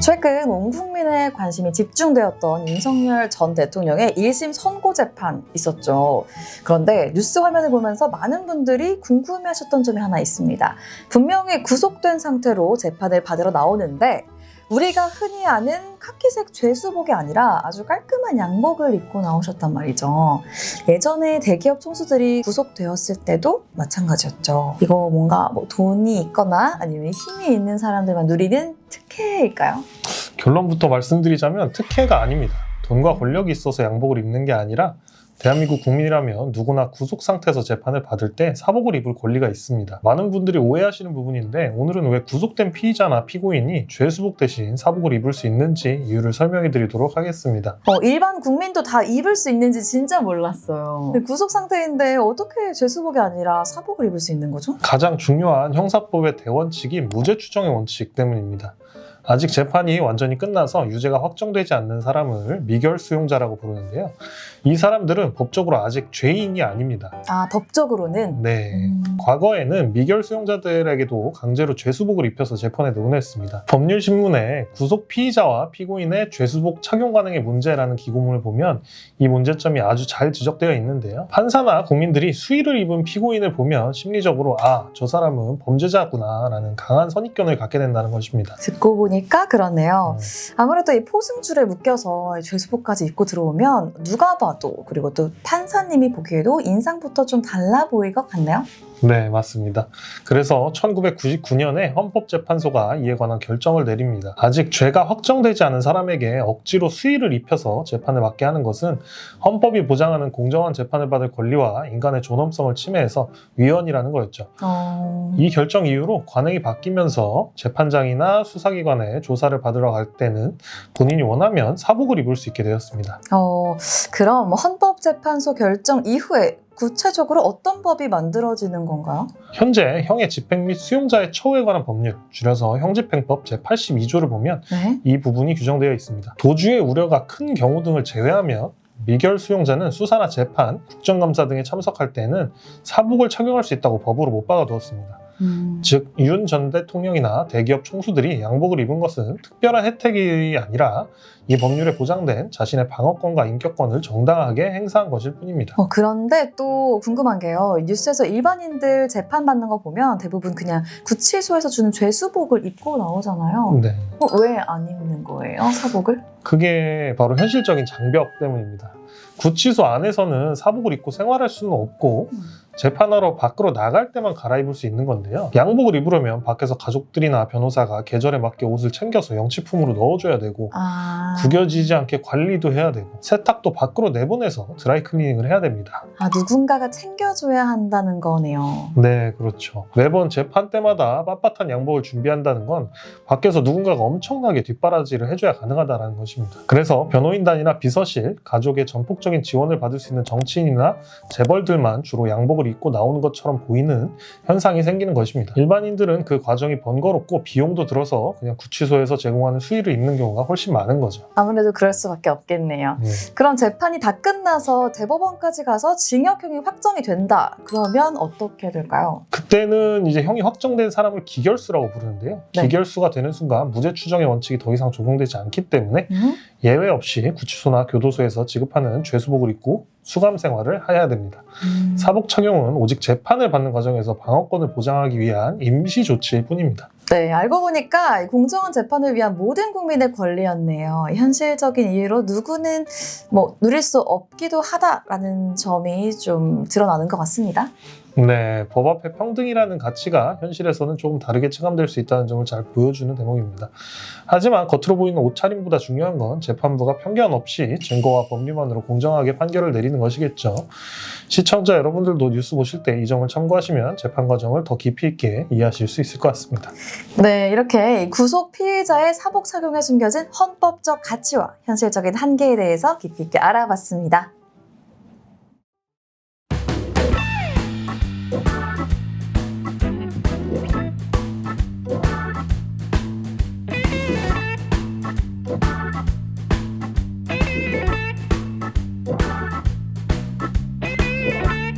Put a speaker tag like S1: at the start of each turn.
S1: 최근 온 국민의 관심이 집중되었던 윤석열 전 대통령의 1심 선고 재판 있었죠. 그런데 뉴스 화면을 보면서 많은 분들이 궁금해하셨던 점이 하나 있습니다. 분명히 구속된 상태로 재판을 받으러 나오는데 우리가 흔히 아는 카키색 죄수복이 아니라 아주 깔끔한 양복을 입고 나오셨단 말이죠. 예전에 대기업 총수들이 구속되었을 때도 마찬가지였죠. 이거 뭔가 돈이 있거나 아니면 힘이 있는 사람들만 누리는 특혜일까요?
S2: 결론부터 말씀드리자면 특혜가 아닙니다. 돈과 권력이 있어서 양복을 입는 게 아니라 대한민국 국민이라면 누구나 구속 상태에서 재판을 받을 때 사복을 입을 권리가 있습니다. 많은 분들이 오해하시는 부분인데 오늘은 왜 구속된 피의자나 피고인이 죄수복 대신 사복을 입을 수 있는지 이유를 설명해 드리도록 하겠습니다.
S1: 일반 국민도 다 입을 수 있는지 진짜 몰랐어요. 근데 구속 상태인데 어떻게 죄수복이 아니라 사복을 입을 수 있는 거죠?
S2: 가장 중요한 형사법의 대원칙이 무죄 추정의 원칙 때문입니다. 아직 재판이 완전히 끝나서 유죄가 확정되지 않는 사람을 미결 수용자라고 부르는데요. 이 사람들은 법적으로 아직 죄인이 아닙니다.
S1: 아, 법적으로는?
S2: 네. 과거에는 미결 수용자들에게도 강제로 죄수복을 입혀서 재판에 논했습니다. 법률신문에 구속 피의자와 피고인의 죄수복 착용 관행의 문제라는 기고문을 보면 이 문제점이 아주 잘 지적되어 있는데요. 판사나 국민들이 수의를 입은 피고인을 보면 심리적으로 저 사람은 범죄자구나 라는 강한 선입견을 갖게 된다는 것입니다.
S1: 듣고 보니까 그러네요. 아무래도 이 포승줄에 묶여서 죄수복까지 입고 들어오면 누가 봐도 그리고 또 판사님이 보기에도 인상부터 좀 달라 보일 것 같네요.
S2: 네, 맞습니다. 그래서 1999년에 헌법재판소가 이에 관한 결정을 내립니다. 아직 죄가 확정되지 않은 사람에게 억지로 수의를 입혀서 재판을 받게 하는 것은 헌법이 보장하는 공정한 재판을 받을 권리와 인간의 존엄성을 침해해서 위헌이라는 거였죠. 이 결정 이후로 관행이 바뀌면서 재판장이나 수사기관에 조사를 받으러 갈 때는 본인이 원하면 사복을 입을 수 있게 되었습니다.
S1: 그럼 헌법재판소 결정 이후에 구체적으로 어떤 법이 만들어지는 건가요?
S2: 현재 형의 집행 및 수용자의 처우에 관한 법률, 줄여서 형집행법 제82조를 보면 이 부분이 규정되어 있습니다. 도주의 우려가 큰 경우 등을 제외하며 미결 수용자는 수사나 재판, 국정감사 등에 참석할 때는 사복을 착용할 수 있다고 법으로 못 박아두었습니다. 즉, 윤 전 대통령이나 대기업 총수들이 양복을 입은 것은 특별한 혜택이 아니라 이 법률에 보장된 자신의 방어권과 인격권을 정당하게 행사한 것일 뿐입니다.
S1: 그런데 또 궁금한 게요. 뉴스에서 일반인들 재판받는 거 보면 대부분 그냥 구치소에서 주는 죄수복을 입고 나오잖아요.
S2: 네.
S1: 왜 안 입는 거예요, 사복을?
S2: 그게 바로 현실적인 장벽 때문입니다. 구치소 안에서는 사복을 입고 생활할 수는 없고 재판하러 밖으로 나갈 때만 갈아입을 수 있는 건데요. 양복을 입으려면 밖에서 가족들이나 변호사가 계절에 맞게 옷을 챙겨서 영치품으로 넣어줘야 되고 구겨지지 않게 관리도 해야 되고 세탁도 밖으로 내보내서 드라이클리닝을 해야 됩니다.
S1: 누군가가 챙겨줘야 한다는 거네요.
S2: 네, 그렇죠. 매번 재판 때마다 빳빳한 양복을 준비한다는 건 밖에서 누군가가 엄청나게 뒷바라지를 해줘야 가능하다는 것입니다. 그래서 변호인단이나 비서실, 가족의 전폭적인 지원을 받을 수 있는 정치인이나 재벌들만 주로 양복을 입고 나오는 것처럼 보이는 현상이 생기는 것입니다. 일반인들은 그 과정이 번거롭고 비용도 들어서 그냥 구치소에서 제공하는 수의를 입는 경우가 훨씬 많은 거죠.
S1: 아무래도 그럴 수밖에 없겠네요. 그럼 재판이 다 끝나서 대법원까지 가서 징역형이 확정이 된다. 그러면 어떻게 될까요?
S2: 그때는 이제 형이 확정된 사람을 기결수라고 부르는데요. 기결수가 되는 순간 무죄 추정의 원칙이 더 이상 적용되지 않기 때문에 예외 없이 구치소나 교도소에서 지급하는 죄수복을 입고 수감 생활을 해야 됩니다. 사복 착용은 오직 재판을 받는 과정에서 방어권을 보장하기 위한 임시 조치일 뿐입니다.
S1: 네, 알고 보니까 공정한 재판을 위한 모든 국민의 권리였네요. 현실적인 이유로 누구는 누릴 수 없기도 하다라는 점이 좀 드러나는 것 같습니다.
S2: 네, 법 앞에 평등이라는 가치가 현실에서는 조금 다르게 체감될 수 있다는 점을 잘 보여주는 대목입니다. 하지만 겉으로 보이는 옷차림보다 중요한 건 재판부가 편견 없이 증거와 법리만으로 공정하게 판결을 내리는 것이겠죠. 시청자 여러분들도 뉴스 보실 때 이 점을 참고하시면 재판 과정을 더 깊이 있게 이해하실 수 있을 것 같습니다.
S1: 네, 이렇게 구속 피의자의 사복 착용에 숨겨진 헌법적 가치와 현실적인 한계에 대해서 깊이 있게 알아봤습니다.